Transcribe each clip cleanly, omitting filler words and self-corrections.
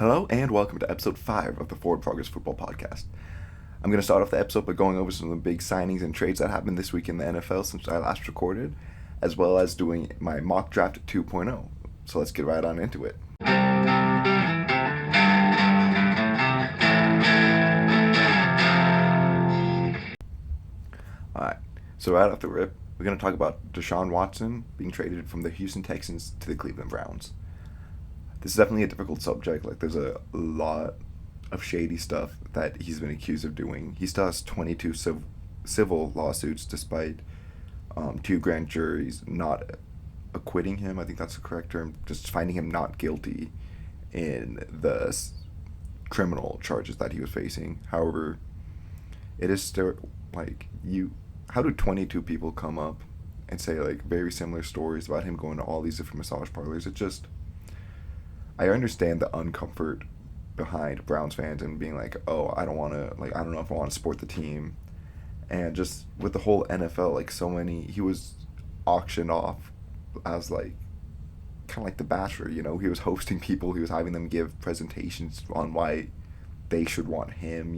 Hello and welcome to episode 5 of the Forward Progress Football Podcast. I'm going to start off the episode by going over some of the big signings and trades that happened this week in the NFL since I last recorded, as well as doing my mock draft 2.0. So let's get right on into it. Alright, so right off the rip, we're going to talk about Deshaun Watson being traded from the Houston Texans to the Cleveland Browns. This is definitely a difficult subject. There's a lot of shady stuff that he's been accused of doing. He still has 22 civil lawsuits despite 2 grand juries not acquitting him. I think that's the correct term. Just finding him not guilty in the criminal charges that he was facing. However, it is still, how do 22 people come up and say, very similar stories about him going to all these different massage parlors? I understand the uncomfort behind Browns fans and being I don't want to, I don't know if I want to support the team. And just with the whole NFL, he was auctioned off as kind of like the Bachelor, He was hosting people, he was having them give presentations on why they should want him,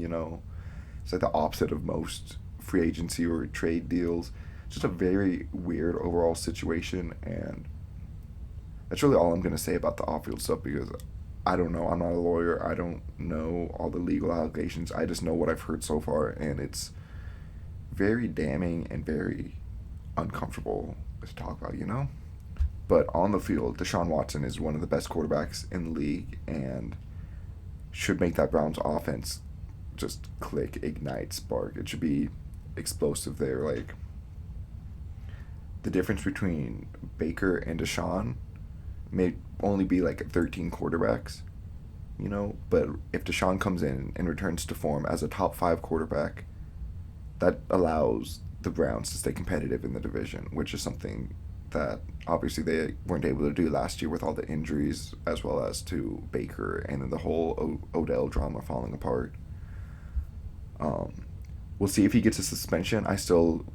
It's the opposite of most free agency or trade deals. Just a very weird overall situation, and that's really all I'm going to say about the off-field stuff because I don't know. I'm not a lawyer. I don't know all the legal allegations. I just know what I've heard so far, and it's very damning and very uncomfortable to talk about, But on the field, Deshaun Watson is one of the best quarterbacks in the league and should make that Browns offense just click, ignite, spark. It should be explosive there. The difference between Baker and Deshaun may only be 13 quarterbacks, but if Deshaun comes in and returns to form as a top 5 quarterback, that allows the Browns to stay competitive in the division, which is something that obviously they weren't able to do last year with all the injuries, as well as to Baker and then the whole Odell drama falling apart. We'll see if he gets a suspension. I still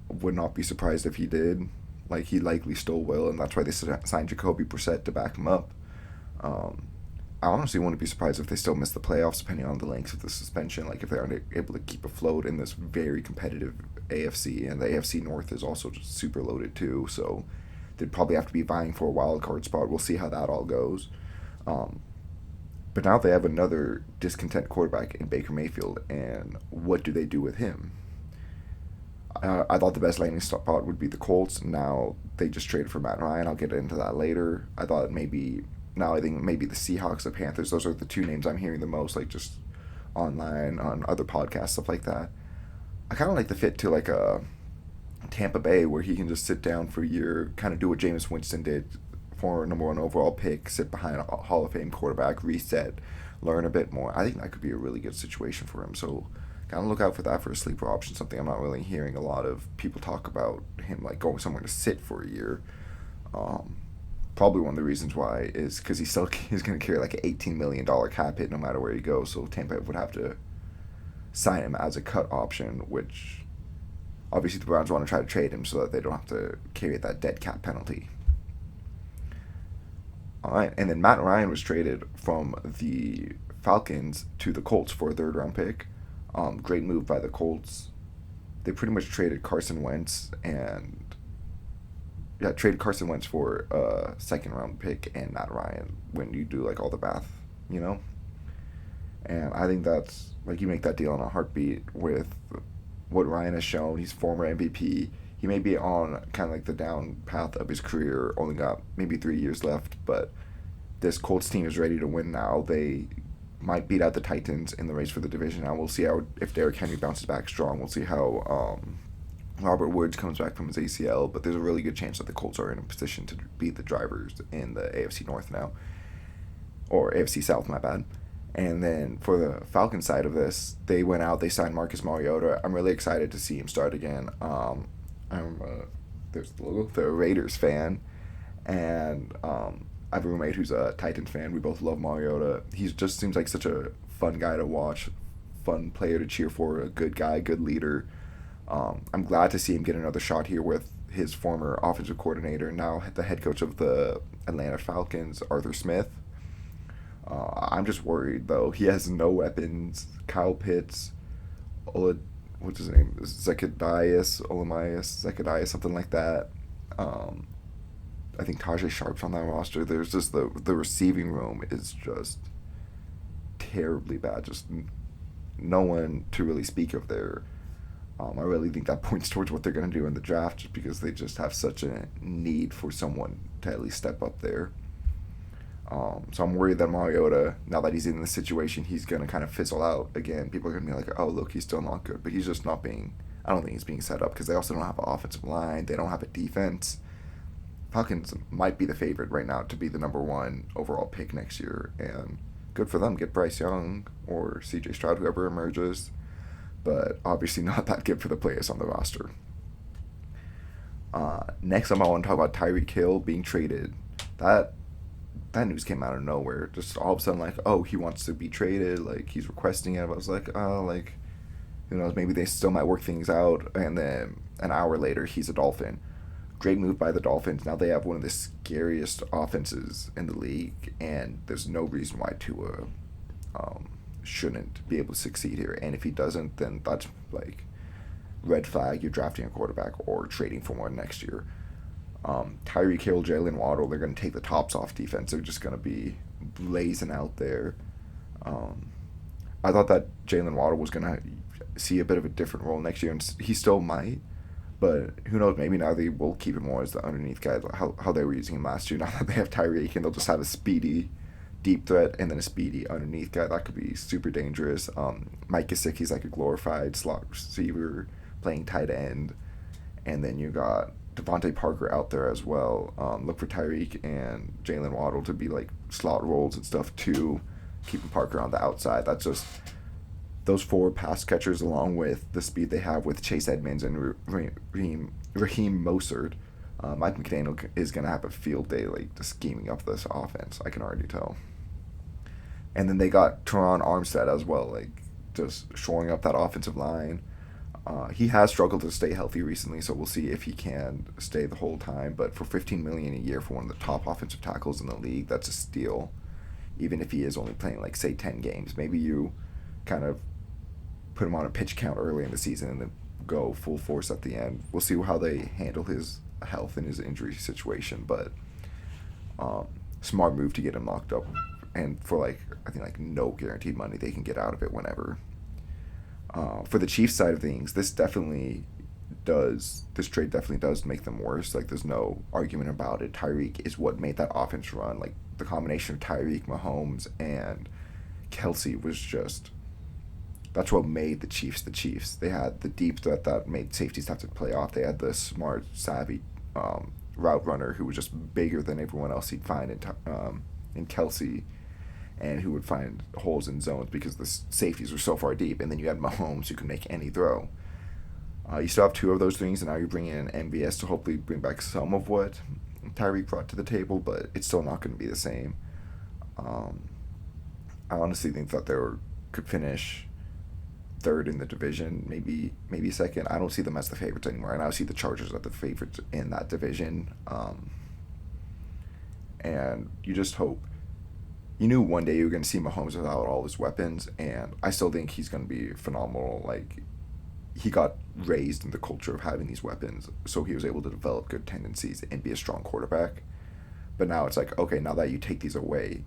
would not be surprised if he did. He likely still will, and that's why they signed Jacoby Brissett to back him up. I honestly wouldn't be surprised if they still miss the playoffs, depending on the length of the suspension. If they aren't able to keep afloat in this very competitive AFC, and the AFC North is also just super loaded too, so they'd probably have to be vying for a wild card spot. We'll see how that all goes. But now they have another discontent quarterback in Baker Mayfield, and what do they do with him? I thought the best landing spot would be the Colts. Now they just traded for Matt Ryan. I'll get into that later. I think maybe the Seahawks, the Panthers. Those are the 2 names I'm hearing the most, just online, on other podcasts, stuff like that. I kind of like the fit to a Tampa Bay, where he can just sit down for a year, kind of do what Jameis Winston did, former number 1 overall pick, sit behind a Hall of Fame quarterback, reset, learn a bit more. I think that could be a really good situation for him. So kind of look out for that for a sleeper option, something I'm not really hearing a lot of people talk about him, going somewhere to sit for a year. Probably one of the reasons why is because he's going to carry an $18 million cap hit no matter where he goes, so Tampa would have to sign him as a cut option, which obviously the Browns want to try to trade him so that they don't have to carry that dead cap penalty. All right, and then Matt Ryan was traded from the Falcons to the Colts for a 3rd-round pick. Great move by the Colts. They pretty much traded Carson Wentz for a 2nd-round pick and Matt Ryan when you do all the math, And I think that's you make that deal in a heartbeat with what Ryan has shown. He's former MVP. He may be on kind of the down path of his career. Only got maybe 3 years left, but this Colts team is ready to win now. They might beat out the Titans in the race for the division. Now we'll see if Derrick Henry bounces back strong. We'll see how Robert Woods comes back from his ACL. But there's a really good chance that the Colts are in a position to be the drivers in the AFC North now, or AFC South, my bad. And then for the Falcons side of this, they went out. They signed Marcus Mariota. I'm really excited to see him start again. There's the logo. The Raiders fan, and I have a roommate who's a Titans fan. We both love Mariota. He just seems like such a fun guy to watch, fun player to cheer for, a good guy, good leader. I'm glad to see him get another shot here with his former offensive coordinator, now the head coach of the Atlanta Falcons, Arthur Smith. I'm just worried though. He has no weapons. Kyle Pitts, Ola, what's his name? Zacharias, something like that. Um, I think Tajay Sharp's on that roster. There's just the receiving room is just terribly bad. Just no one to really speak of there. I really think that points towards what they're going to do in the draft, just because they just have such a need for someone to at least step up there. So I'm worried that Mariota, now that he's in this situation, he's going to kind of fizzle out again. People are going to be like, oh, look, he's still not good. But he's just not being, I don't think he's being set up, because they also don't have an offensive line. They don't have a defense. Falcons might be the favorite right now to be the number one overall pick next year. And good for them. Get Bryce Young or CJ Stroud, whoever emerges. But obviously not that good for the players on the roster. Next up, I want to talk about Tyreek Hill being traded. That news came out of nowhere. Just all of a sudden, like, oh, he wants to be traded. Like, he's requesting it. I was like, oh, like, who knows? Maybe they still might work things out. And then an hour later, he's a Dolphin. Great move by the Dolphins. Now they have one of the scariest offenses in the league, and there's no reason why Tua shouldn't be able to succeed here. And if he doesn't, then that's like red flag. You're drafting a quarterback or trading for one next year. Tyreek Hill, Jalen Waddle, they're going to take the tops off defense. They're just going to be blazing out there. I thought that Jalen Waddle was going to see a bit of a different role next year, and he still might. But who knows, maybe now they will keep him more as the underneath guy, how they were using him last year. Now that they have Tyreek, and they'll just have a speedy deep threat and then a speedy underneath guy. That could be super dangerous. Mike Gesicki's like a glorified slot receiver playing tight end. And then you got Devontae Parker out there as well. Look for Tyreek and Jalen Waddle to be like slot rolls and stuff too, keeping Parker on the outside. That's just those four pass catchers, along with the speed they have with Chase Edmonds and Raheem Mostert. Mike McDaniel is going to have a field day, like, just scheming up this offense. I can already tell. And then they got Teron Armstead as well, like, just shoring up that offensive line. He has struggled to stay healthy recently, so we'll see if he can stay the whole time. But for $15 million a year for one of the top offensive tackles in the league, that's a steal. Even if he is only playing, like, say, 10 games. Maybe you kind of put him on a pitch count early in the season and then go full force at the end. We'll see how they handle his health and his injury situation, but smart move to get him locked up, and for like I think like no guaranteed money, they can get out of it whenever. For the Chiefs side of things, this trade definitely does make them worse. Like, there's no argument about it. Tyreek is what made that offense run. Like, the combination of Tyreek, Mahomes, and Kelsey was just, that's what made the Chiefs the Chiefs. They had the deep threat that made safeties have to play off. They had the smart, savvy route runner who was just bigger than everyone else he'd find in Kelsey, and who would find holes in zones because the safeties were so far deep. And then you had Mahomes, who could make any throw. You still have two of those things, and now you're bringing in MVS to hopefully bring back some of what Tyreek brought to the table, but it's still not going to be the same. I honestly think that they could finish third in the division, maybe second. I don't see them as the favorites anymore, and I see the Chargers as the favorites in that division. And you just hope. You knew one day you were going to see Mahomes without all his weapons, and I still think he's going to be phenomenal. Like, he got raised in the culture of having these weapons, so he was able to develop good tendencies and be a strong quarterback. But now it's like, okay, now that you take these away,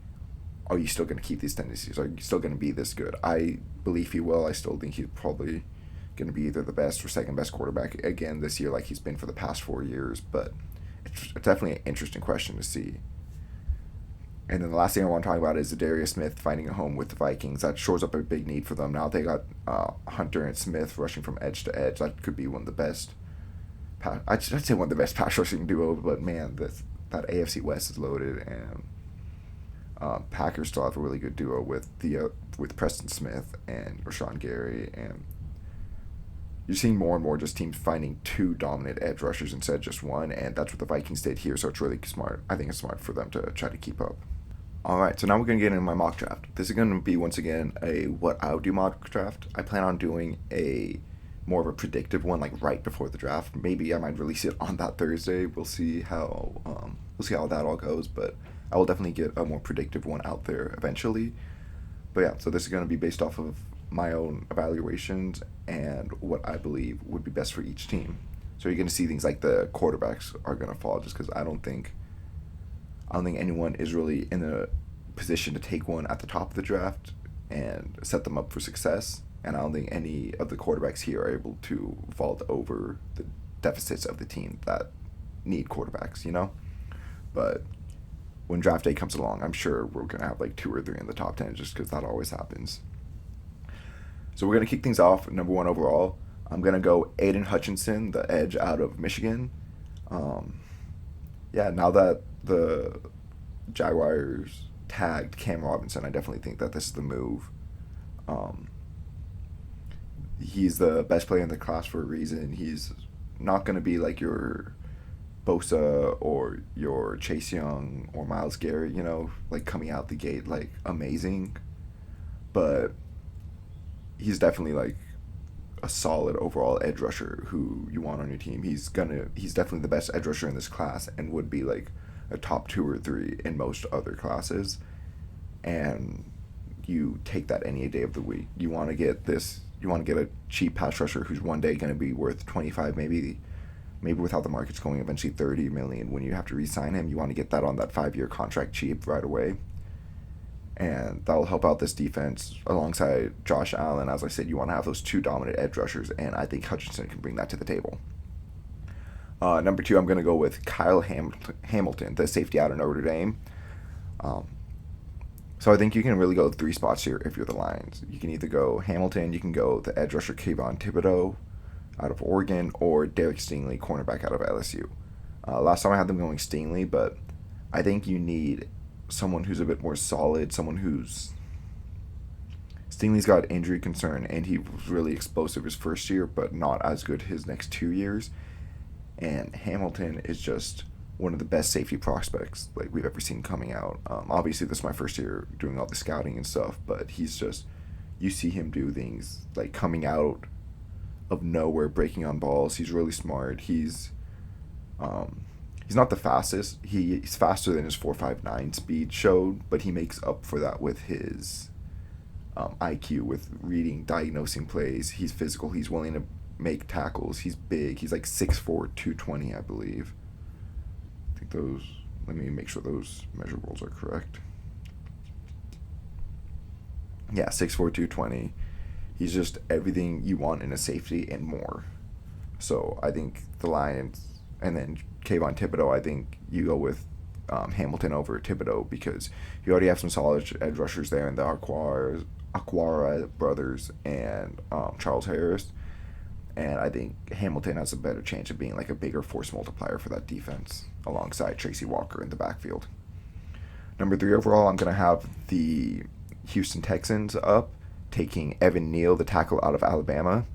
are you still going to keep these tendencies? Are you still going to be this good? I believe he will. I still think he's probably going to be either the best or second best quarterback again this year, like he's been for the past 4 years. But it's definitely an interesting question to see. And then the last thing I want to talk about is Za'Darius Smith finding a home with the Vikings. That shores up a big need for them. Now they got Hunter and Smith rushing from edge to edge. That could be one of the best. I'd say one of the best pass rushing duo. But man, that AFC West is loaded, and Packers still have a really good duo with Preston Smith and Rashawn Gary, and you're seeing more and more just teams finding two dominant edge rushers instead of just one, and that's what the Vikings did here. So it's really smart. I think it's smart for them to try to keep up. All right, so now we're going to get into my mock draft. This is going to be, once again, a what I would do mock draft. I plan on doing a more of a predictive one, like right before the draft. Maybe I might release it on that Thursday. We'll see how that all goes. But I will definitely get a more predictive one out there eventually. But yeah, so this is going to be based off of my own evaluations and what I believe would be best for each team. So you're going to see things like the quarterbacks are going to fall just because I don't think anyone is really in a position to take one at the top of the draft and set them up for success. And I don't think any of the quarterbacks here are able to vault over the deficits of the team that need quarterbacks, But when draft day comes along, I'm sure we're going to have like 2 or 3 in the top 10 just because that always happens. So we're going to kick things off. Number 1 overall, I'm going to go Aiden Hutchinson, the edge out of Michigan. Now that the Jaguars tagged Cam Robinson, I definitely think that this is the move. He's the best player in the class for a reason. He's not going to be like your Bosa or your Chase Young or Myles Garrett, like coming out the gate like amazing. But he's definitely like a solid overall edge rusher who you want on your team. He's definitely the best edge rusher in this class and would be like a top 2 or 3 in most other classes. And you take that any day of the week. You want to get a cheap pass rusher who's one day going to be worth 25, maybe without the markets going eventually 30 million when you have to re-sign him. You want to get that on that 5-year contract cheap right away. And that'll help out this defense alongside Josh Allen. As I said, you want to have those 2 dominant edge rushers, and I think Hutchinson can bring that to the table. Number 2, I'm going to go with Kyle Hamilton, the safety out of Notre Dame. So I think you can really go 3 spots here if you're the Lions. You can either go Hamilton, you can go the edge rusher Kayvon Thibodeau out of Oregon, or Derek Stingley, cornerback out of LSU. Last time I had them going Stingley, but I think you need someone who's a bit more solid, Stingley's got injury concern, and he was really explosive his first year, but not as good his next 2 years. And Hamilton is just one of the best safety prospects like we've ever seen coming out. Obviously, this is my first year doing all the scouting and stuff, but he's just, you see him do things like coming out of nowhere, breaking on balls. He's really smart. He's not the fastest. He's faster than his 4.59 speed showed, but he makes up for that with his IQ, with reading, diagnosing plays. He's physical. He's willing to make tackles. He's big. He's like 6'4", 220, I believe. I think those, let me make sure those measurables are correct. Yeah, 6'4", 220. He's just everything you want in a safety and more. So I think the Lions, and then Kayvon Thibodeau, I think you go with Hamilton over Thibodeau because you already have some solid edge rushers there in the Aquara brothers and Charles Harris. And I think Hamilton has a better chance of being like a bigger force multiplier for that defense alongside Tracy Walker in the backfield. Number 3 overall, I'm going to have the Houston Texans up, taking Evan Neal, the tackle out of Alabama.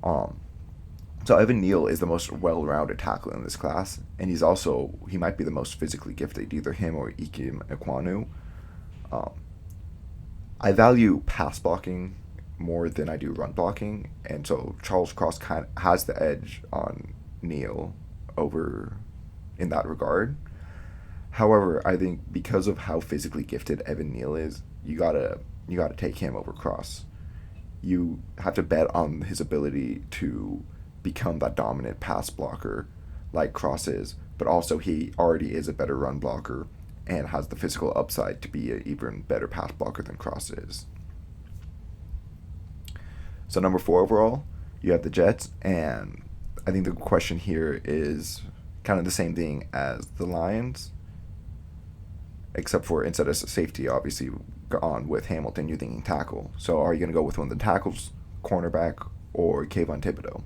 So Evan Neal is the most well-rounded tackle in this class, and he might be the most physically gifted, either him or Ikem Ekwonu. I value pass blocking more than I do run blocking, and so Charles Cross kind of has the edge on Neal over in that regard. However, I think because of how physically gifted Evan Neal is, you gotta take him over Cross. You have to bet on his ability to become that dominant pass blocker like Cross is, but also he already is a better run blocker and has the physical upside to be an even better pass blocker than Cross is. So number 4 overall, you have the Jets, and I think the question here is kind of the same thing as the Lions, except for instead of safety, obviously, on with Hamilton, you're thinking tackle. So are you going to go with one of the tackles, cornerback, or Kayvon Thibodeau?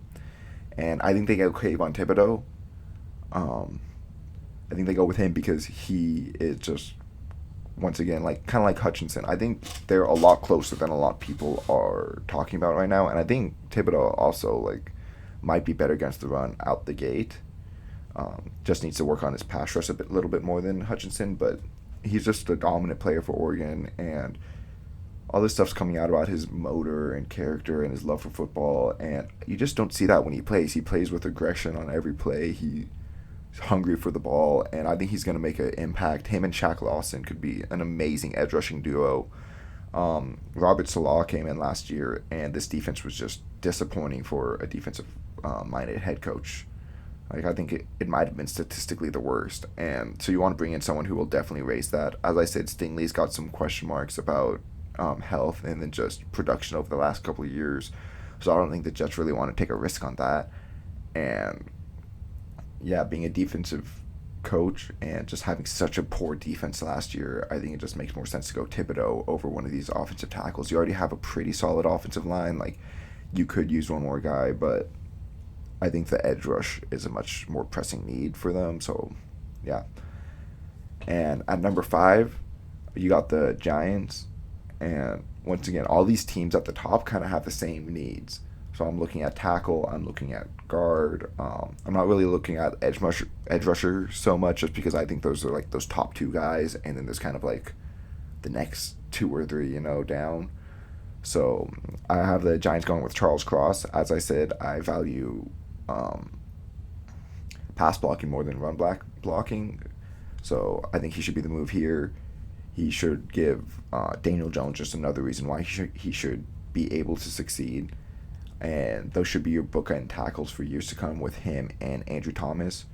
And I think they go Kayvon Thibodeau. I think they go with him because he is just, once again, like kind of like Hutchinson. I think they're a lot closer than a lot of people are talking about right now. And I think Thibodeau also like might be better against the run out the gate. Just needs to work on his pass rush a little bit more than Hutchinson, but he's just a dominant player for Oregon, and all this stuff's coming out about his motor and character and his love for football, and you just don't see that when he plays. He plays with aggression on every play. He hungry for the ball, and I think he's going to make an impact. Him and Shaq Lawson could be an amazing edge rushing duo. Robert Salah came in last year, and this defense was just disappointing for a defensive minded head coach. Like, I think it might have been statistically the worst. And so you want to bring in someone who will definitely raise that. As I said, Stingley's got some question marks about health and then just production over the last couple of years. So I don't think the Jets really want to take a risk on that. And yeah, being a defensive coach and just having such a poor defense last year, I think it just makes more sense to go Thibodeau over one of these offensive tackles. You already have a pretty solid offensive line. Like, you could use one more guy, but I think the edge rush is a much more pressing need for them. So, yeah. And at number 5, you got the Giants. And once again, all these teams at the top kind of have the same needs. So I'm looking at tackle, I'm looking at guard. I'm not really looking at edge rusher so much, just because I think those are like those top 2 guys, and then there's kind of like the next 2 or 3, down. So I have the Giants going with Charles Cross. As I said, I value pass blocking more than run blocking. So I think he should be the move here. He should give Daniel Jones just another reason why he should be able to succeed. And those should be your bookend tackles for years to come with him and Andrew Thomas.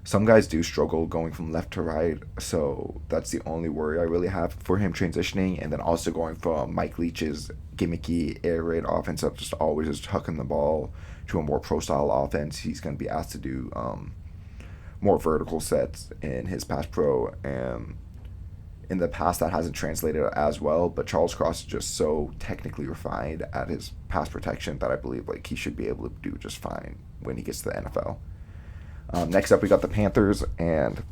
Some guys do struggle going from left to right, so that's the only worry I really have for him transitioning. And then also going from Mike Leach's gimmicky air raid offense of just always just hucking the ball to a more pro-style offense. He's going to be asked to do more vertical sets in his pass pro, and in the past that hasn't translated as well. But Charles Cross is just so technically refined at his pass protection that I believe like he should be able to do just fine when he gets to the NFL. Next up, we got the Panthers, and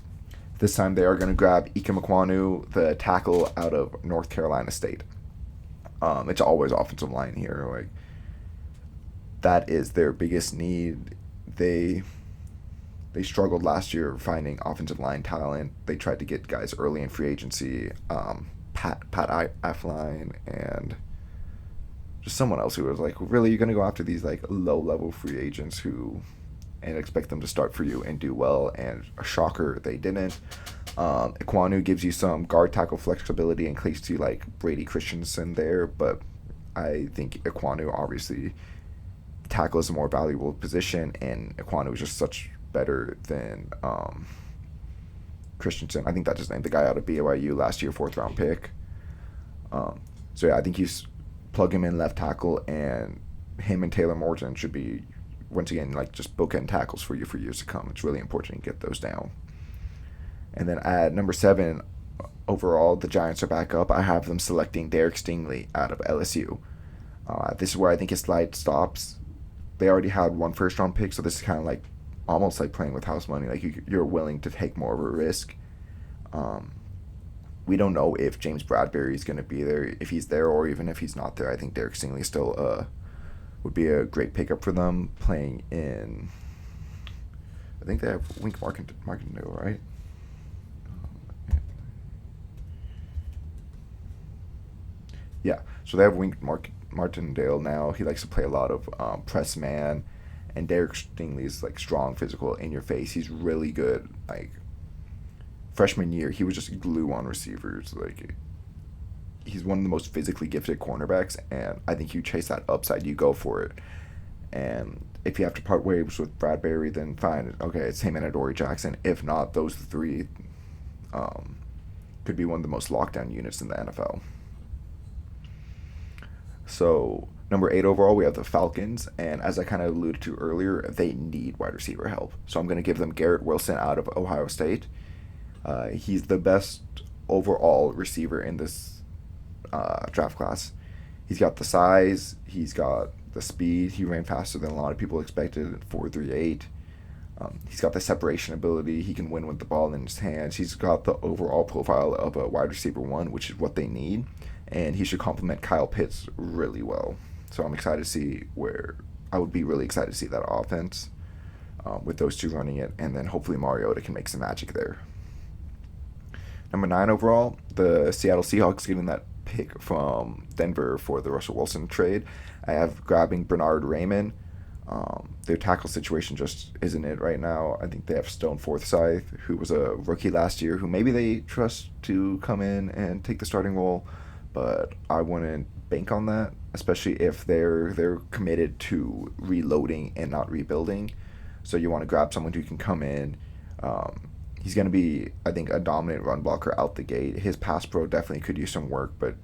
this time they are going to grab Ike Mekwonu, the tackle out of North Carolina State. It's always offensive line here. Like, that is their biggest need. They struggled last year finding offensive line talent. They tried to get guys early in free agency, Pat Affline, and just someone else who was like, really, you're going to go after these like low-level free agents and expect them to start for you and do well? And a shocker, they didn't. Ekwonu gives you some guard tackle flexibility in case you like Brady Christensen there, but I think Ekwonu, obviously, tackle is a more valuable position, and Ekwonu is just such better than Christensen. I think that's his name, the guy out of BYU last year, 4th round pick. So yeah, I think you plug him in left tackle, and him and Taylor Morton should be, once again, like just bookend tackles for you for years to come. It's really important to get those down. And then at number 7, overall, the Giants are back up. I have them selecting Derek Stingley out of LSU. This is where I think his slide stops. They already had 1 first-round pick, so this is kind of like almost like playing with house money. Like, you're willing to take more of a risk. We don't know if James Bradbury is going to be there. If he's there, or even if he's not there, I think Derek Stingley still would be a great pickup for them, playing in, I think they have Wink Martindale, right? Yeah, so they have Wink Martindale now. He likes to play a lot of press man, and Derek Stingley is like strong, physical, in your face. He's really good. Like, freshman year, he was just glue on receivers. Like, he's one of the most physically gifted cornerbacks, and I think you chase that upside, you go for it. And if you have to part ways with Bradbury, then fine. Okay, it's him and Adoree Jackson. If not, those 3 could be one of the most lockdown units in the NFL. So, number 8 overall, we have the Falcons, and as I kind of alluded to earlier, they need wide receiver help. So I'm going to give them Garrett Wilson out of Ohio State. He's the best overall receiver in this draft class. He's got the size, he's got the speed, he ran faster than a lot of people expected at 4.38. He's got the separation ability, he can win with the ball in his hands. He's got the overall profile of a wide receiver 1, which is what they need, and he should complement Kyle Pitts really well. So I'm excited to see I would be really excited to see that offense with those 2 running it, and then hopefully Mariota can make some magic there. Number 9 overall, the Seattle Seahawks getting that pick from Denver for the Russell Wilson trade. I have grabbing Bernard Raymond. Their tackle situation just isn't it right now. I think they have Stone Forsythe, who was a rookie last year, who maybe they trust to come in and take the starting role, but I wouldn't bank on that, especially if they're committed to reloading and not rebuilding. So you want to grab someone who can come in. He's going to be, I think, a dominant run blocker out the gate. His pass pro definitely could use some work, but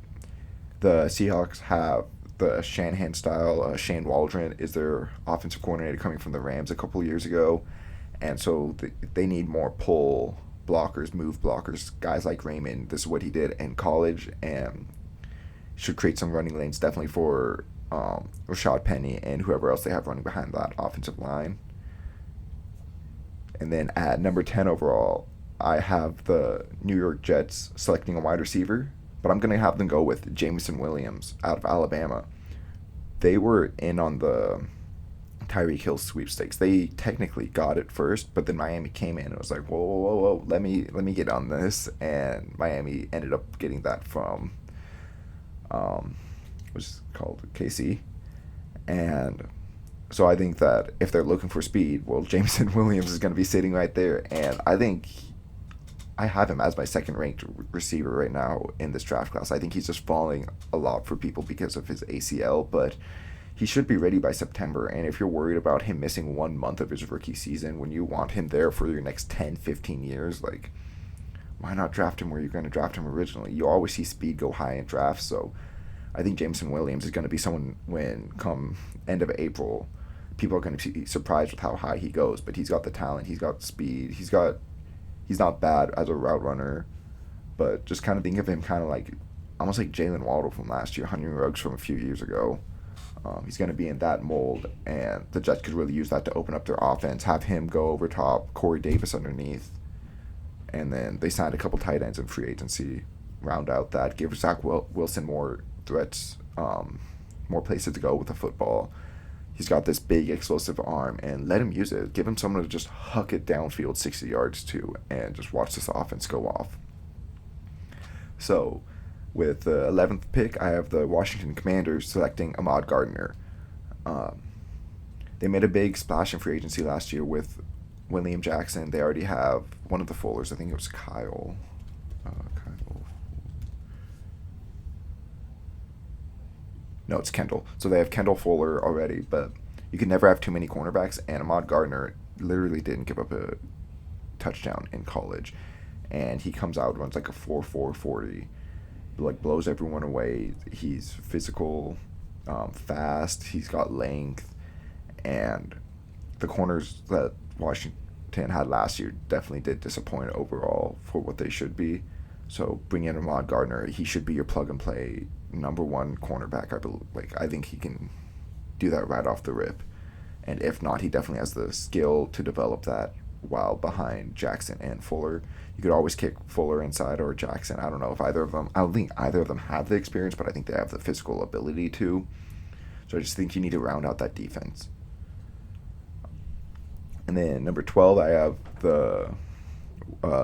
the Seahawks have the Shanahan style. Shane Waldron is their offensive coordinator coming from the Rams a couple years ago, and so they need more pull blockers, move blockers, guys like Raymond. This is what he did in college, and should create some running lanes definitely for Rashad Penny and whoever else they have running behind that offensive line. And then at number 10 overall, I have the New York Jets selecting a wide receiver, but I'm going to have them go with Jameson Williams out of Alabama. They were in on the Tyreek Hill sweepstakes. They technically got it first, but then Miami came in and was like, whoa, whoa, whoa, whoa, let me get on this. And Miami ended up getting that from, what's it called, KC. And so I think that if they're looking for speed, well, Jameson Williams is going to be sitting right there. And I think I have him as my second-ranked receiver right now in this draft class. I think he's just falling a lot for people because of his ACL, but he should be ready by September. And if you're worried about him missing 1 month of his rookie season when you want him there for your next 10, 15 years, like, why not draft him where you're going to draft him originally? You always see speed go high in drafts, so I think Jameson Williams is going to be someone when come end of April, people are going to be surprised with how high he goes, but he's got the talent, he's got speed, he's not bad as a route runner, but just kind of think of him kind of like, almost like Jalen Waddle from last year, Henry Ruggs from a few years ago. He's going to be in that mold, and the Jets could really use that to open up their offense, have him go over top, Corey Davis underneath, and then they signed a couple tight ends in free agency, round out that, give Zach Wilson more threats, more places to go with the football. He's got this big explosive arm, and let him use it. Give him someone to just huck it downfield 60 yards to and just watch this offense go off. So with the 11th pick, I have the Washington Commanders selecting Ahmad Gardner. They made a big splash in free agency last year with William Jackson. They already have one of the Fullers. I think it was Kyle. No, it's Kendall. So they have Kendall Fuller already, but you can never have too many cornerbacks, and Ahmad Gardner literally didn't give up a touchdown in college. And he comes out, runs like a 4.4 40, like blows everyone away. He's physical, fast, he's got length, and the corners that Washington had last year definitely did disappoint overall for what they should be. So bring in Ahmad Gardner, he should be your plug-and-play number one cornerback. I think he can do that right off the rip, and if not, he definitely has the skill to develop that while behind Jackson and Fuller. You could always kick Fuller inside or Jackson. I don't know if I don't think either of them have the experience, but I think they have the physical ability to. So I just think you need to round out that defense. And then number 12, I have the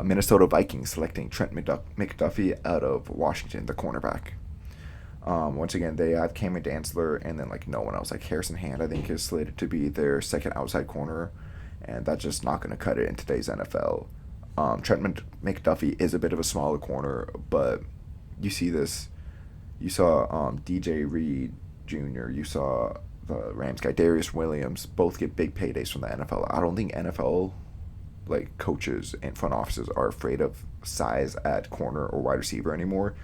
Minnesota Vikings selecting Trent McDuffie out of Washington, the cornerback. Once again, they have Cameron Dantzler and then like no one else. Like Harrison Hand, I think, is slated to be their second outside corner, and that's just not going to cut it in today's NFL. Trent McDuffie is a bit of a smaller corner, but you see this. You saw DJ Reed Jr., you saw the Rams guy, Darius Williams, both get big paydays from the NFL. I don't think NFL like coaches and front offices are afraid of size at corner or wide receiver anymore,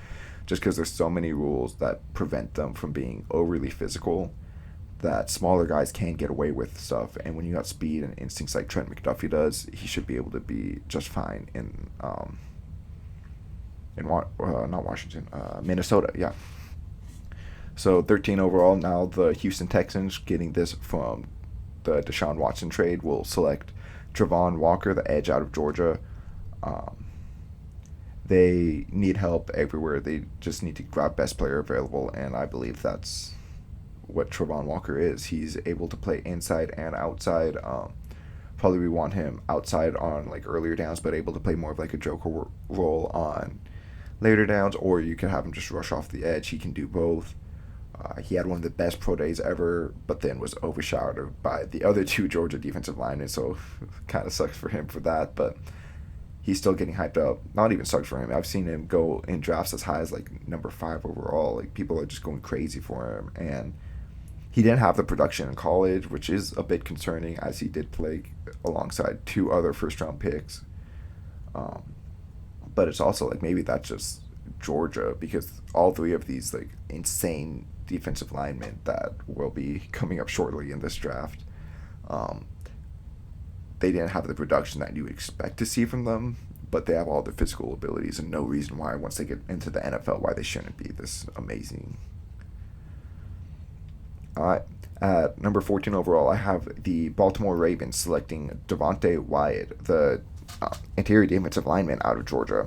just because there's so many rules that prevent them from being overly physical, that smaller guys can get away with stuff. And when you got speed and instincts like Trent McDuffie does, he should be able to be just fine in not Washington, Minnesota, yeah. So 13 overall, now the Houston Texans, getting this from the Deshaun Watson trade, will select Travon Walker, the edge out of Georgia. They need help everywhere. They just need to grab best player available, and I believe that's what Travon Walker is. He's able to play inside and outside. Probably we want him outside on like earlier downs, but able to play more of like a joker role on later downs, or you can have him just rush off the edge. He can do both. He had one of the best pro days ever, but then was overshadowed by the other two Georgia defensive linemen, so kind of sucks for him for that, but he's still getting hyped up. Not even sucks for him. I've seen him go in drafts as high as like number 5 overall. Like, people are just going crazy for him, and he didn't have the production in college, which is a bit concerning, as he did play alongside 2 other first round picks. Um, but it's also like maybe that's just Georgia, because all 3 of these like insane defensive linemen that will be coming up shortly in this draft, um, they didn't have the production that you would expect to see from them, but they have all the physical abilities, and no reason why once they get into the NFL why they shouldn't be this amazing. All right. At number 14 overall, I have the Baltimore Ravens selecting Devontae Wyatt, the interior defensive lineman out of Georgia.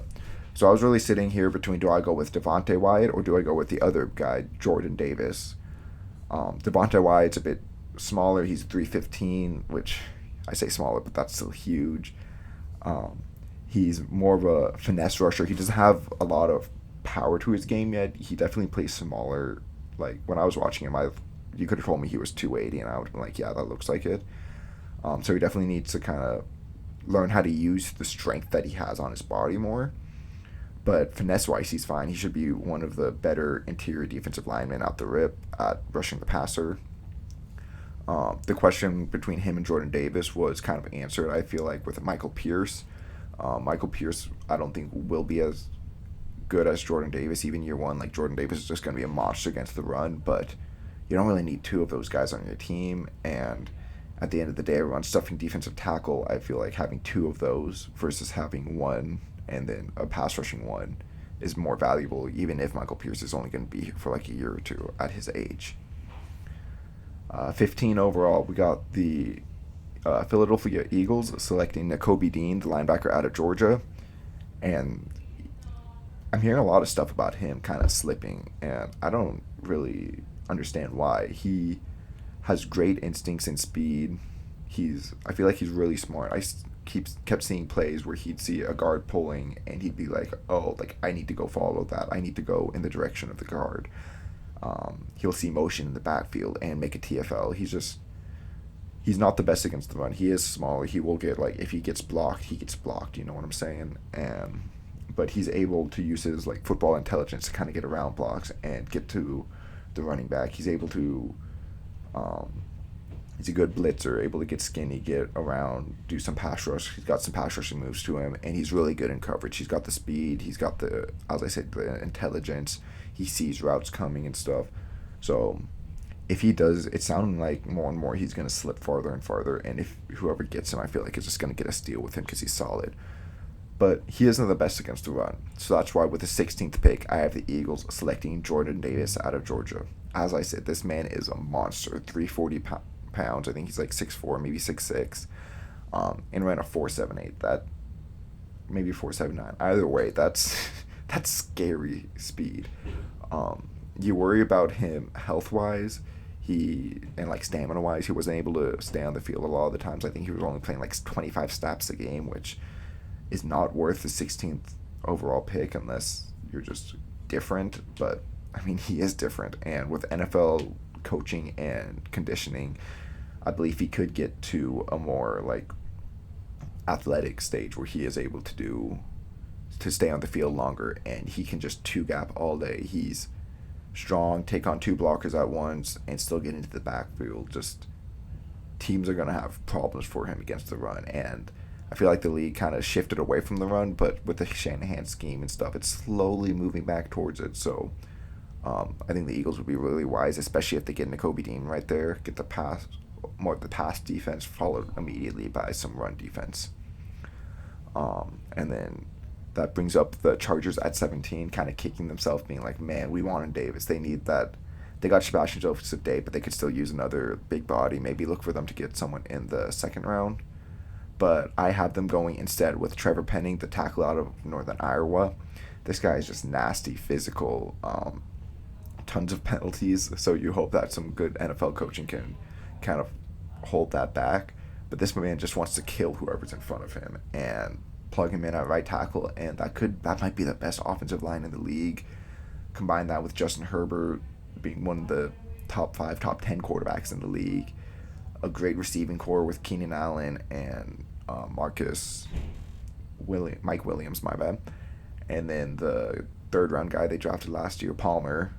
So I was really sitting here between, do I go with Devontae Wyatt or do I go with the other guy, Jordan Davis? Devontae Wyatt's a bit smaller. He's 315, which I say smaller, but that's still huge. He's more of a finesse rusher. He doesn't have a lot of power to his game yet. He definitely plays smaller. Like, when I was watching him, you could have told me he was 280, and I would have been like, yeah, that looks like it. So he definitely needs to kind of learn how to use the strength that he has on his body more. But finesse-wise, he's fine. He should be one of the better interior defensive linemen out the rip at rushing the passer. The question between him and Jordan Davis was kind of answered, I feel like, with Michael Pierce. Michael Pierce, I don't think, will be as good as Jordan Davis, even year one. Like, Jordan Davis is just going to be a monster against the run, but you don't really need 2 of those guys on your team. And at the end of the day, everyone's stuffing defensive tackle. I feel like having 2 of those versus having 1 and then a pass rushing 1 is more valuable, even if Michael Pierce is only going to be here for like a year or 2 at his age. 15 overall, we got the Philadelphia Eagles selecting Nakobe Dean, the linebacker out of Georgia. And I'm hearing a lot of stuff about him kind of slipping, and I don't really understand why. He has great instincts and speed. I feel like he's really smart. I kept seeing plays where he'd see a guard pulling, and he'd be like, oh, like, I need to go follow that. I need to go in the direction of the guard. He'll see motion in the backfield and make a TFL. He's not the best against the run. He is smaller. He will get, like, if he gets blocked, he gets blocked. You know what I'm saying? But he's able to use his, like, football intelligence to kind of get around blocks and get to the running back. He's able to, he's a good blitzer, able to get skinny, get around, do some pass rush. He's got some pass rushing moves to him, and he's really good in coverage. He's got the speed. He's got the, as I said, the intelligence. He sees routes coming and stuff. So if he does, it's sounding like more and more he's going to slip farther and farther, and if whoever gets him, I feel like is just going to get a steal with him because he's solid. But he isn't the best against the run. So that's why with the 16th pick, I have the Eagles selecting Jordan Davis out of Georgia. As I said, this man is a monster, 340 pounds. I think he's like 6'4", maybe 6'6", and ran a 4.78. That, maybe 4.79. Either way, that's scary speed. You worry about him health-wise. And like stamina-wise, he wasn't able to stay on the field a lot of the times. I think he was only playing like 25 snaps a game, which is not worth the 16th overall pick unless you're just different. But I mean, he is different, and with NFL coaching and conditioning, I believe he could get to a more like athletic stage where he is able to stay on the field longer, and he can just 2-gap all day. He's strong, take on 2 blockers at once, and still get into the backfield. Just teams are going to have problems for him against the run, and I feel like the league kind of shifted away from the run, but with the Shanahan scheme and stuff, it's slowly moving back towards it. So I think the Eagles would be really wise, especially if they get Nakobe Dean right there, get the pass, more of the pass defense, followed immediately by some run defense. And then that brings up the Chargers at 17, kind of kicking themselves, being like, man, we wanted Davis. They need that. They got Sebastian Joseph Day, but they could still use another big body. Maybe look for them to get someone in the 2nd round. But I have them going instead with Trevor Penning, the tackle out of Northern Iowa. This guy is just nasty, physical, tons of penalties. So you hope that some good NFL coaching can kind of hold that back. But this man just wants to kill whoever's in front of him and plug him in at right tackle. And that might be the best offensive line in the league. Combine that with Justin Herbert, being one of the top 5, top 10 quarterbacks in the league. A great receiving core with Keenan Allen and Mike Williams, my bad. And then the third round guy they drafted last year, Palmer.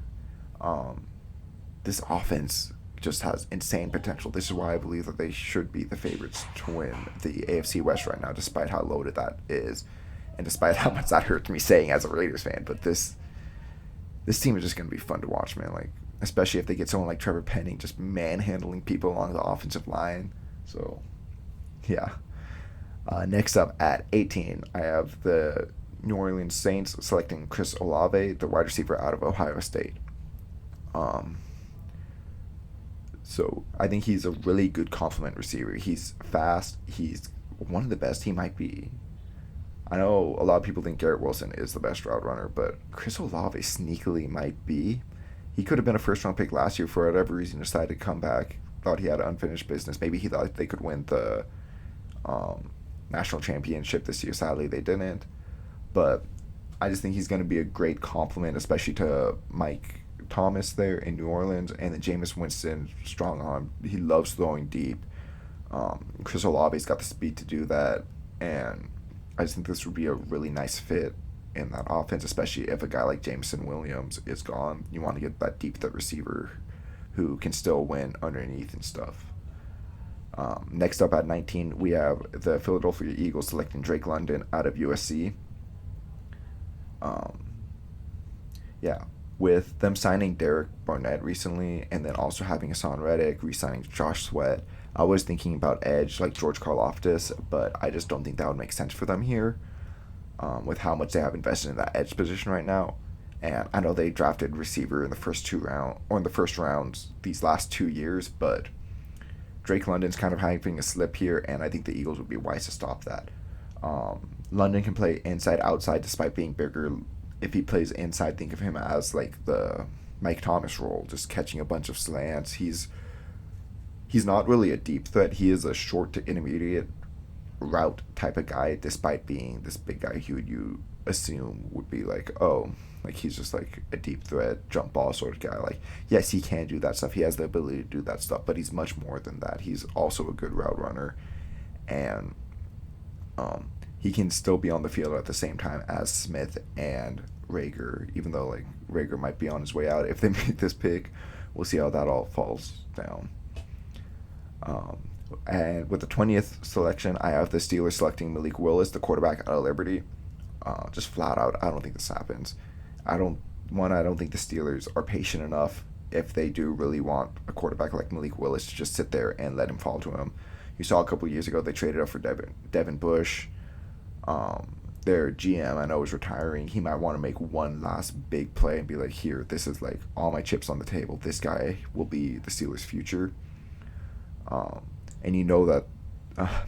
This offense just has insane potential. This is why I believe that they should be the favorites to win the AFC West right now, despite how loaded that is, and despite how much that hurts me saying as a Raiders fan. But this team is just going to be fun to watch, man. Like, especially if they get someone like Trevor Penning just manhandling people along the offensive line. So, yeah. Next up at 18, I have the New Orleans Saints selecting Chris Olave, the wide receiver out of Ohio State. So I think he's a really good complement receiver. He's fast. He's one of the best. He might be. I know a lot of people think Garrett Wilson is the best route runner, but Chris Olave sneakily might be. He could have been a first-round pick last year for whatever reason, decided to come back, thought he had unfinished business. Maybe he thought they could win the national championship this year. Sadly, they didn't. But I just think he's going to be a great complement, especially to Mike Thomas there in New Orleans, and then Jameis Winston, strong arm. He loves throwing deep. Chris Olave's got the speed to do that, and I just think this would be a really nice fit in that offense, especially if a guy like Jameson Williams is gone. You want to get that deep threat receiver who can still win underneath and stuff. Next up at 19, we have the Philadelphia Eagles selecting Drake London out of USC. With them signing Derek Barnett recently, and then also having Hassan Reddick, re-signing Josh Sweat, I was thinking about edge like George Karlaftis, but I just don't think that would make sense for them here, with how much they have invested in that edge position right now. And I know they drafted receiver in the first rounds these last 2 years, but Drake London's kind of having a slip here, and I think the Eagles would be wise to stop that. London can play inside, outside, despite being bigger. If he plays inside, think of him as like the Mike Thomas role, just catching a bunch of slants. He's not really a deep threat. He is a short to intermediate route type of guy, despite being this big guy who you assume would be like, oh, like he's just like a deep threat, jump ball sort of guy. Like, yes, he can do that stuff. He has the ability to do that stuff, but he's much more than that. He's also a good route runner, and he can still be on the field at the same time as Smith and Rager, even though like Rager might be on his way out if they make this pick. We'll see how that all falls down. And with the 20th selection, I have the Steelers selecting Malik Willis, the quarterback out of Liberty. Just flat out, I don't think this happens. I don't think the Steelers are patient enough if they do really want a quarterback like Malik Willis to just sit there and let him fall to him. You saw a couple years ago they traded up for Devin Bush. Their GM, I know, is retiring. He might want to make one last big play and be like, here, this is like all my chips on the table. This guy will be the Steelers' future. And you know that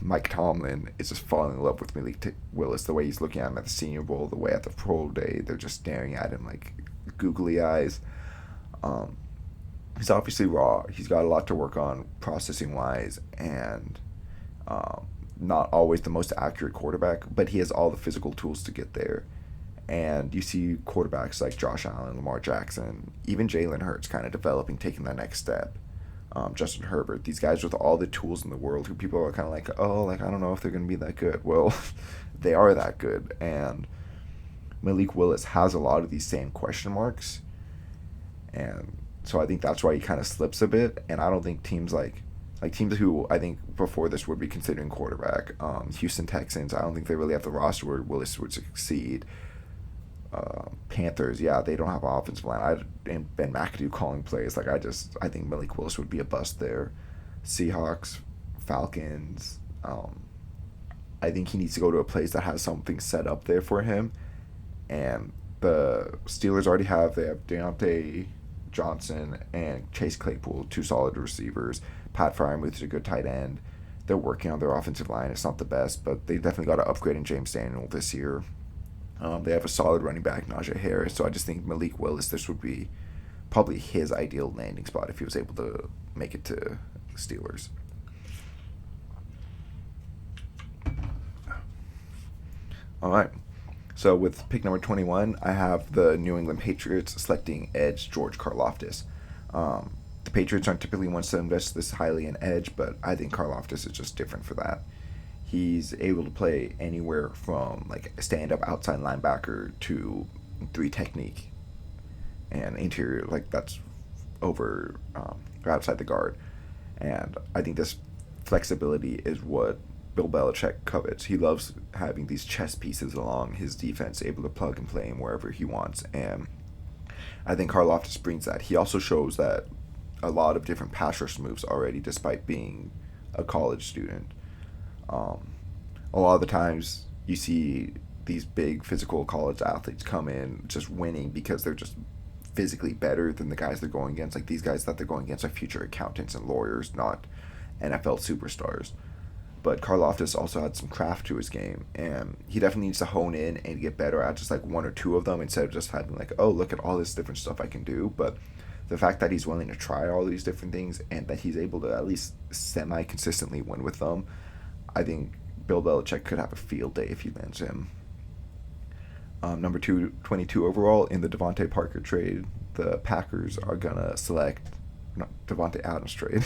Mike Tomlin is just falling in love with Malik Willis, the way he's looking at him at the Senior Bowl, the way at the Pro Day, they're just staring at him like googly eyes. He's obviously raw. He's got a lot to work on processing-wise, and not always the most accurate quarterback, but he has all the physical tools to get there. And you see quarterbacks like Josh Allen, Lamar Jackson, even Jalen Hurts kind of developing, taking that next step. Justin Herbert, these guys with all the tools in the world who people are kind of like, oh, like, I don't know if they're going to be that good. Well, they are that good. And Malik Willis has a lot of these same question marks. And so I think that's why he kind of slips a bit. And I don't think teams teams who I think before this would be considering quarterback, Houston Texans, I don't think they really have the roster where Willis would succeed. Panthers, yeah, they don't have an offensive line. And Ben McAdoo calling plays. I think Malik Willis would be a bust there. Seahawks, Falcons, I think he needs to go to a place that has something set up there for him. And the Steelers already have Deontay Johnson and Chase Claypool, 2 solid receivers. Pat Fryermuth is a good tight end. They're working on their offensive line. It's not the best, but they definitely got to upgrade in James Daniel this year. They have a solid running back, Najee Harris, so I just think Malik Willis, this would be probably his ideal landing spot if he was able to make it to the Steelers. All right. So with pick number 21, I have the New England Patriots selecting edge George Karlaftis. The Patriots aren't typically ones to invest this highly in edge, but I think Karlaftis is just different for that. He's able to play anywhere from like a stand-up outside linebacker to three technique and interior, like that's over or outside the guard. And I think this flexibility is what Bill Belichick covets. He loves having these chess pieces along his defense, able to plug and play him wherever he wants. And I think Karlaftis brings that. He also shows that a lot of different pass rush moves already, despite being a college student. A lot of the times you see these big physical college athletes come in just winning because they're just physically better than the guys they're going against. Like these guys that they're going against are future accountants and lawyers, not NFL superstars. But Karlaftis also had some craft to his game, and he definitely needs to hone in and get better at just like one or two of them instead of just having like, oh, look at all this different stuff I can do. But the fact that he's willing to try all these different things and that he's able to at least semi-consistently win with them, I think Bill Belichick could have a field day if he lands him. Number 22 overall in the Devontae Parker trade, the Packers are going to select, not Devontae Adams trade,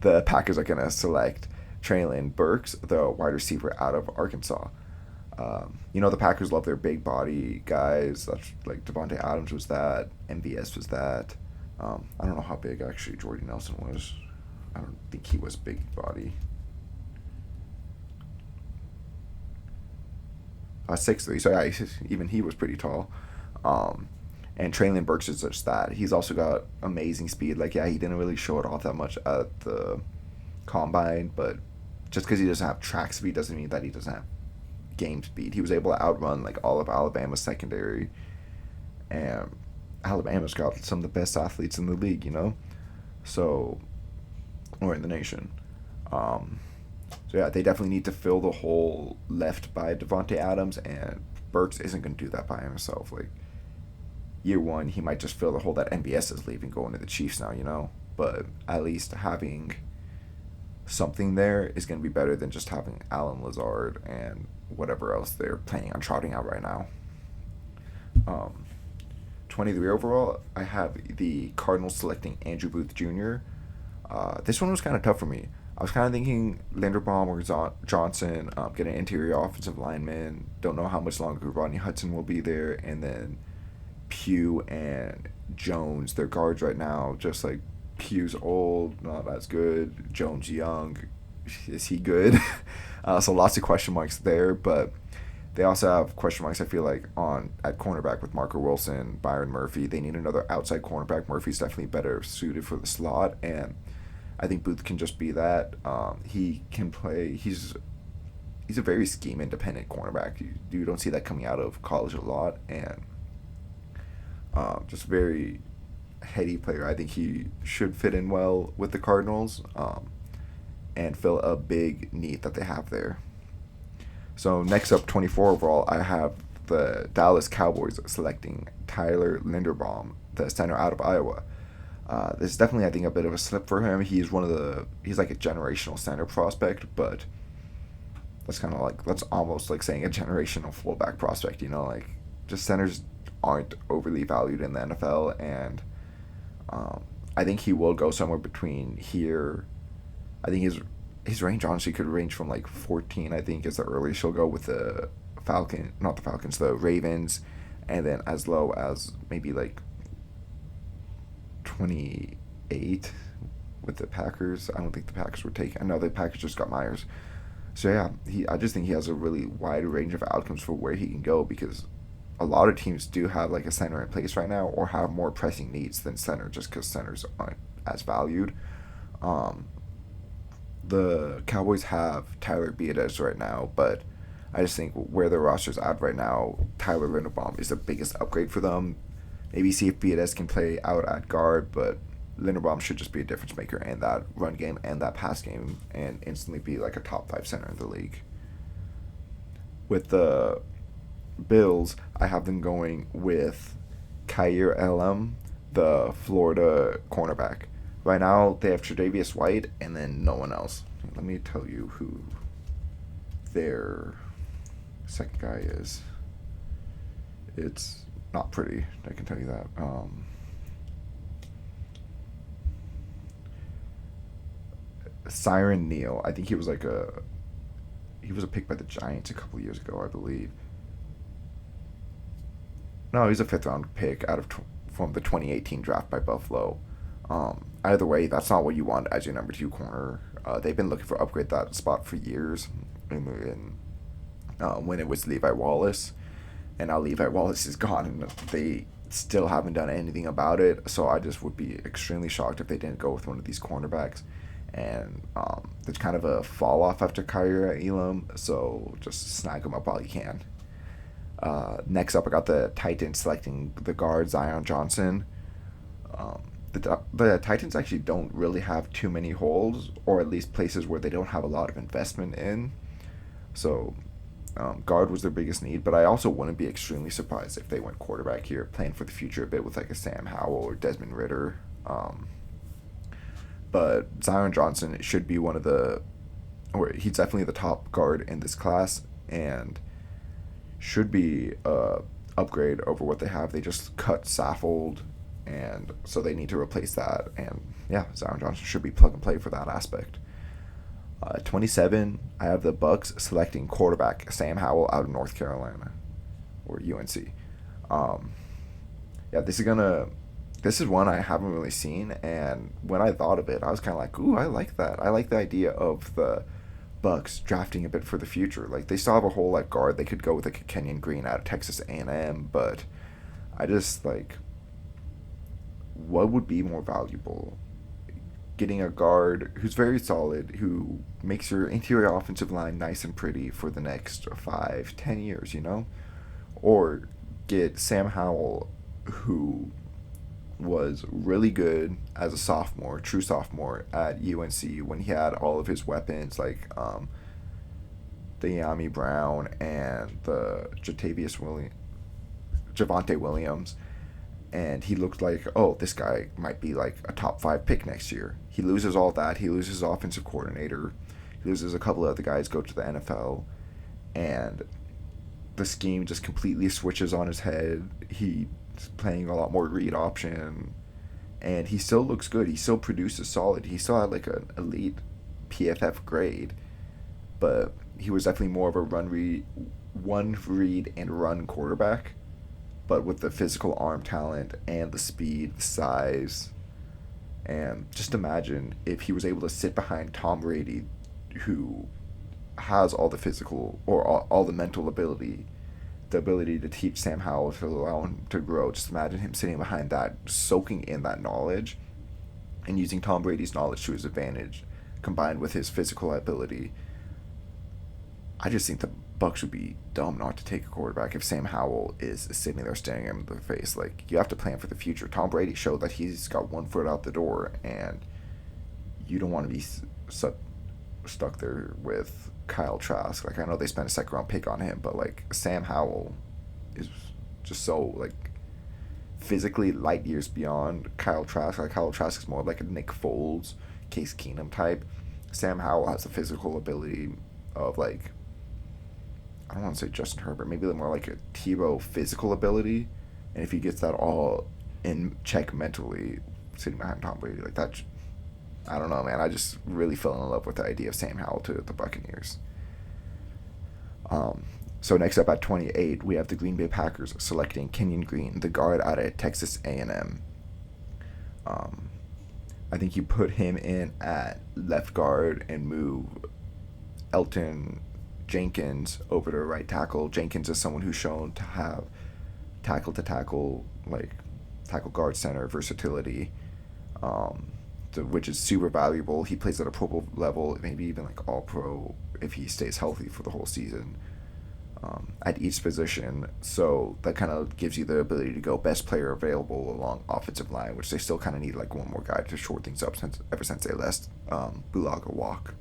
the Packers are going to select Treylon Burks, the wide receiver out of Arkansas. The Packers love their big body guys. That's like Devontae Adams was that, MVS was that. I don't know how big actually Jordy Nelson was. I don't think he was big body. 6'3", so yeah, even he was pretty tall. And Treylon Burks is just that. He's also got amazing speed. Like, yeah, he didn't really show it off that much at the combine, but just because he doesn't have track speed doesn't mean that he doesn't have game speed. He was able to outrun like all of Alabama's secondary, and Alabama's got some of the best athletes in the league, so, or in the nation. So yeah, they definitely need to fill the hole left by Devontae Adams, and Burks isn't going to do that by himself. Like, year one, he might just fill the hole that MBS is leaving going to the Chiefs now, but at least having something there is going to be better than just having Alan Lazard and whatever else they're planning on trotting out right now. 23 overall, I have the Cardinals selecting Andrew Booth Jr. This one was kind of tough for me. I was kind of thinking Linderbaum or Johnson, get an interior offensive lineman. Don't know how much longer Rodney Hudson will be there. And then Pugh and Jones, they're guards right now. Just like Pugh's old, not as good. Jones young, is he good? So lots of question marks there. But they also have question marks, I feel like, at cornerback with Marco Wilson, Byron Murphy. They need another outside cornerback. Murphy's definitely better suited for the slot, and I think Booth can just be that. He can play. He's a very scheme independent cornerback. You don't see that coming out of college a lot, and just very heady player. I think he should fit in well with the Cardinals, and fill a big need that they have there. So next up, 24 overall, I have the Dallas Cowboys selecting Tyler Linderbaum, the center out of Iowa. This is definitely, I think, a bit of a slip for him. He's like a generational center prospect, but that's almost like saying a generational fullback prospect, like just centers aren't overly valued in the NFL, and I think he will go somewhere between here. I think his range honestly could range from like 14, I think, is the earliest he'll go with the the Ravens, and then as low as maybe like 28 with the Packers. I don't think the Packers would take. I know the Packers just got Myers. So yeah, I just think he has a really wide range of outcomes for where he can go, because a lot of teams do have like a center in place right now, or have more pressing needs than center, just because centers aren't as valued. The Cowboys have Tyler Biadasz right now, but I just think where their roster's at right now, Tyler Linderbaum is the biggest upgrade for them. Maybe see if Biadasz can play out at guard, but Linderbaum should just be a difference maker in that run game and that pass game, and instantly be like a top 5 center in the league. With the Bills, I have them going with Khair Elam, the Florida cornerback. Right now, they have Tre'Davious White and then no one else. Let me tell you who their second guy is. It's not pretty, I can tell you that. Siren Neal. I think he was a pick by the Giants a couple years ago, I believe. No, he's a fifth round pick from the 2018 draft by Buffalo. Either way, that's not what you want as your number two corner. They've been looking for upgrade that spot for years, when it was Levi Wallace, and now Levi Wallace is gone, and they still haven't done anything about it. So I just would be extremely shocked if they didn't go with one of these cornerbacks. And there's kind of a fall off after Kyrie Elam, so just snag him up while you can. Next up, I got the Titans selecting the guard Zion Johnson. The Titans actually don't really have too many holes, or at least places where they don't have a lot of investment in. So guard was their biggest need, but I also wouldn't be extremely surprised if they went quarterback here, playing for the future a bit with like a Sam Howell or Desmond Ridder. But Zion Johnson should be he's definitely the top guard in this class, and should be upgrade over what they have. They just cut Saffold, and so they need to replace that. And yeah, Zion Johnson should be plug and play for that aspect. 27, I have the Bucks selecting quarterback Sam Howell out of North Carolina, or UNC. Yeah, this is one I haven't really seen, and when I thought of it, I was kind of like, ooh, I like that. I like the idea of the Bucks drafting a bit for the future. Like, they still have a whole like guard. They could go with like a Kenyon Green out of Texas A&M, but I just like, what would be more valuable? Getting a guard who's very solid, who makes your interior offensive line nice and pretty for the next 5-10 years, or get Sam Howell, who was really good as a sophomore, true sophomore at UNC, when he had all of his weapons like the Yami Brown and the Javonte Williams, and he looked like, oh, this guy might be like a top 5 pick next year. He loses all that. He loses his offensive coordinator. He loses a couple of other guys, go to the NFL, and the scheme just completely switches on his head. He's playing a lot more read option, and he still looks good. He still produces solid. He still had like an elite PFF grade, but he was definitely more of a one read and run quarterback, but with the physical arm talent and the speed, the size. And just imagine if he was able to sit behind Tom Brady, who has all the physical or all the mental ability, the ability to teach Sam Howell, to allow him to grow. Just imagine him sitting behind that, soaking in that knowledge, and using Tom Brady's knowledge to his advantage, combined with his physical ability. I just think the Bucks would be dumb not to take a quarterback if Sam Howell is sitting there staring him in the face. Like, you have to plan for the future. Tom Brady showed that he's got one foot out the door, and you don't want to be stuck there with Kyle Trask. Like, I know they spent a second round pick on him, but like, Sam Howell is just so like physically light years beyond Kyle Trask. Like, Kyle Trask is more like a Nick Foles, Case Keenum type. Sam Howell has the physical ability of like, I don't want to say Justin Herbert, maybe more like a Tebow physical ability, and if he gets that all in check mentally, sitting behind Tom Brady like that, I don't know, man. I just really fell in love with the idea of Sam Howell to the Buccaneers. So next up at 28, we have the Green Bay Packers selecting Kenyon Green, the guard out of Texas A&M. I think you put him in at left guard and move Elton Jenkins over to right tackle. Jenkins is someone who's shown to have tackle to tackle, like tackle guard center versatility, which is super valuable. He plays at a Pro Bowl level, maybe even like all pro if he stays healthy for the whole season, at each position. So that kind of gives you the ability to go best player available along offensive line, which they still kind of need like one more guy to shore things up ever since they let Bulaga walk.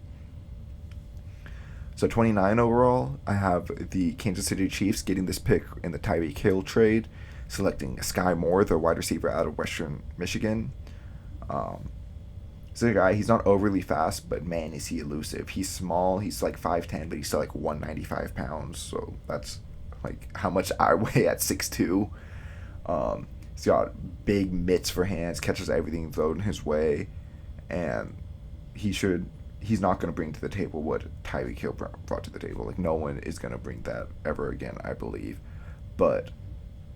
So 29 overall, I have the Kansas City Chiefs getting this pick in the Tyreek Hill trade, selecting Sky Moore, the wide receiver out of Western Michigan. This is a guy, he's not overly fast, but man, is he elusive. He's small, he's like 5'10", but he's still like 195 pounds, so that's like how much I weigh at 6'2". He's got big mitts for hands, catches everything thrown his way, and he should he's not going to bring to the table what Tyreek Hill brought to the table. Like, no one is going to bring that ever again, I believe. But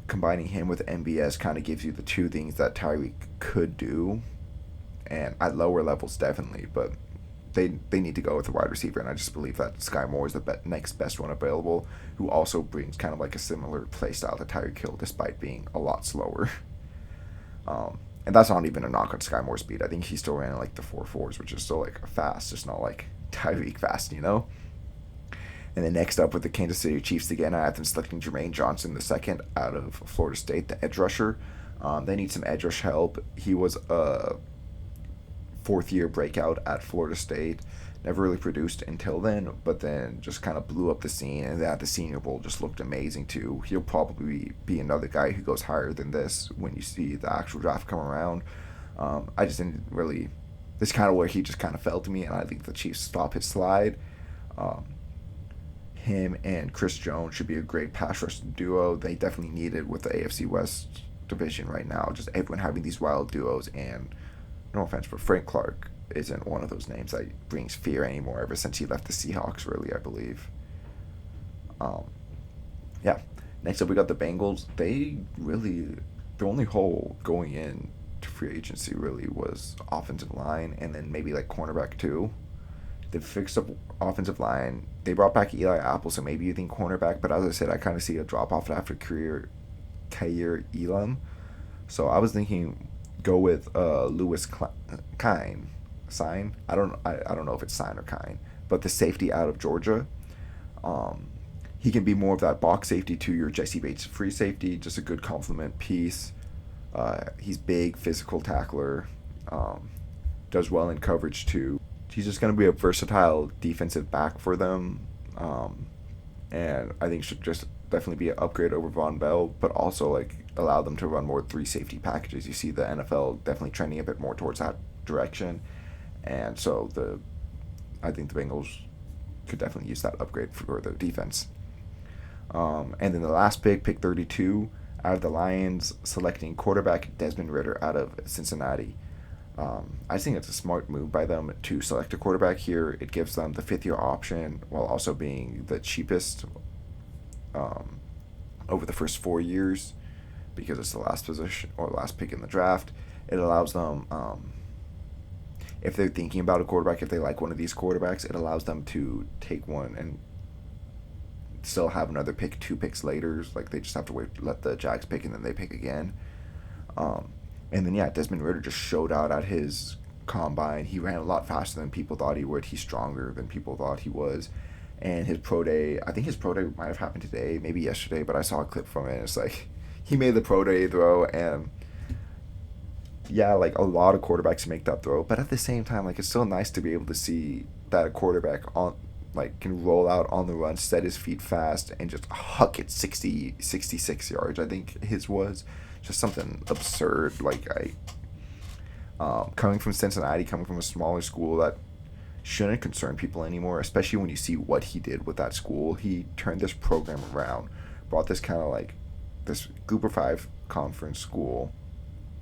combining him with MBS kind of gives you the two things that Tyreek could do, and at lower levels definitely, but they need to go with a wide receiver, and I just believe that Sky Moore is the next best one available, who also brings kind of like a similar play style to Tyreek Hill, despite being a lot slower. And that's not even a knock on Sky Moore's speed. I think he still ran like the 4.4s, which is still like fast, just not like Tyreek fast, you know? And then next up with the Kansas City Chiefs again, I have them selecting Jermaine Johnson the second out of Florida State, the edge rusher. They need some edge rush help. He was a fourth-year breakout at Florida State. Never really produced until then, but then just kind of blew up the scene, and at the Senior Bowl just looked amazing too. He'll probably be another guy who goes higher than this when you see the actual draft come around. I just didn't really... This is kind of where he just kind of fell to me, and I think the Chiefs stop his slide. Him and Chris Jones should be a great pass rush duo. They definitely need it with the AFC West division right now. Just everyone having these wild duos, and no offense, but Frank Clark isn't one of those names that brings fear anymore ever since he left the Seahawks, really, I believe. Yeah. Next up, we got the Bengals. Their only hole going in to free agency really was offensive line, and then maybe like cornerback too. They fixed up offensive line. They brought back Eli Apple, so maybe you think cornerback, but as I said, I kind of see a drop-off after Kaiir Elam. So I was thinking go with Lewis Kine. Sign. I don't know if it's Sign or Kine, but the safety out of Georgia. He can be more of that box safety to your Jesse Bates free safety, just a good complement piece. He's big, physical tackler, does well in coverage too. He's just going to be a versatile defensive back for them, and I think should just definitely be an upgrade over Von Bell, but also like allow them to run more 3 safety packages. You see the NFL definitely trending a bit more towards that direction. And so I think the Bengals could definitely use that upgrade for their defense. And then the last pick 32, out of the Lions, selecting quarterback Desmond Ridder out of Cincinnati. I think it's a smart move by them to select a quarterback here. It gives them the 5th-year option while also being the cheapest over the first 4 years because it's the last position or last pick in the draft. It allows them... if they're thinking about a quarterback, if they like one of these quarterbacks, it allows them to take one and still have another pick 2 picks later. Like, they just have to wait, let the Jags pick, and then they pick again. And then, yeah, Desmond Ridder just showed out at his combine. He ran a lot faster than people thought he would. He's stronger than people thought he was. And his pro day, I think his pro day might have happened today, maybe yesterday, but I saw a clip from it. And it's like, he made the pro day throw, and yeah, like a lot of quarterbacks make that throw, but at the same time, like it's still nice to be able to see that a quarterback can roll out on the run, set his feet fast, and just huck it 66 yards. I think his was just something absurd. Like coming from Cincinnati, coming from a smaller school that shouldn't concern people anymore, especially when you see what he did with that school. He turned this program around, brought this kind of like this Group of 5 conference school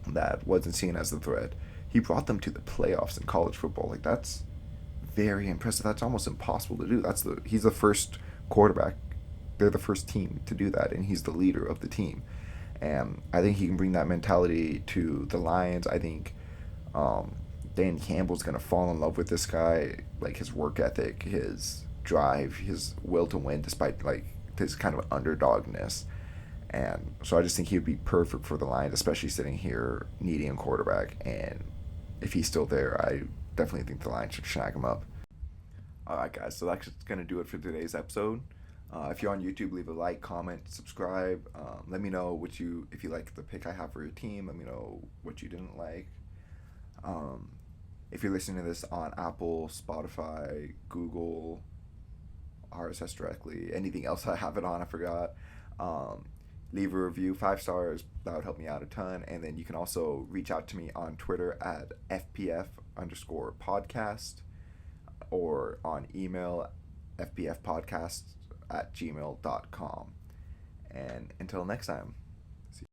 that wasn't seen as the threat. He brought them to the playoffs in college football. Like, that's very impressive. That's almost impossible to do. He's the first quarterback. They're the first team to do that, and he's the leader of the team. And I think he can bring that mentality to the Lions. I think Dan Campbell's going to fall in love with this guy, like his work ethic, his drive, his will to win despite like his kind of underdogness. And so I just think he would be perfect for the Lions, especially sitting here needing a quarterback. And if he's still there, I definitely think the Lions should snag him up. All right, guys, so that's going to do it for today's episode. If you're on YouTube, leave a like, comment, subscribe. Let me know if you like the pick I have for your team. Let me know what you didn't like. If you're listening to this on Apple, Spotify, Google, RSS directly, anything else I have it on, I forgot. Leave a review, 5 stars. That would help me out a ton. And then you can also reach out to me on Twitter at FPF_podcast or on email fpfpodcast@gmail.com. And until next time.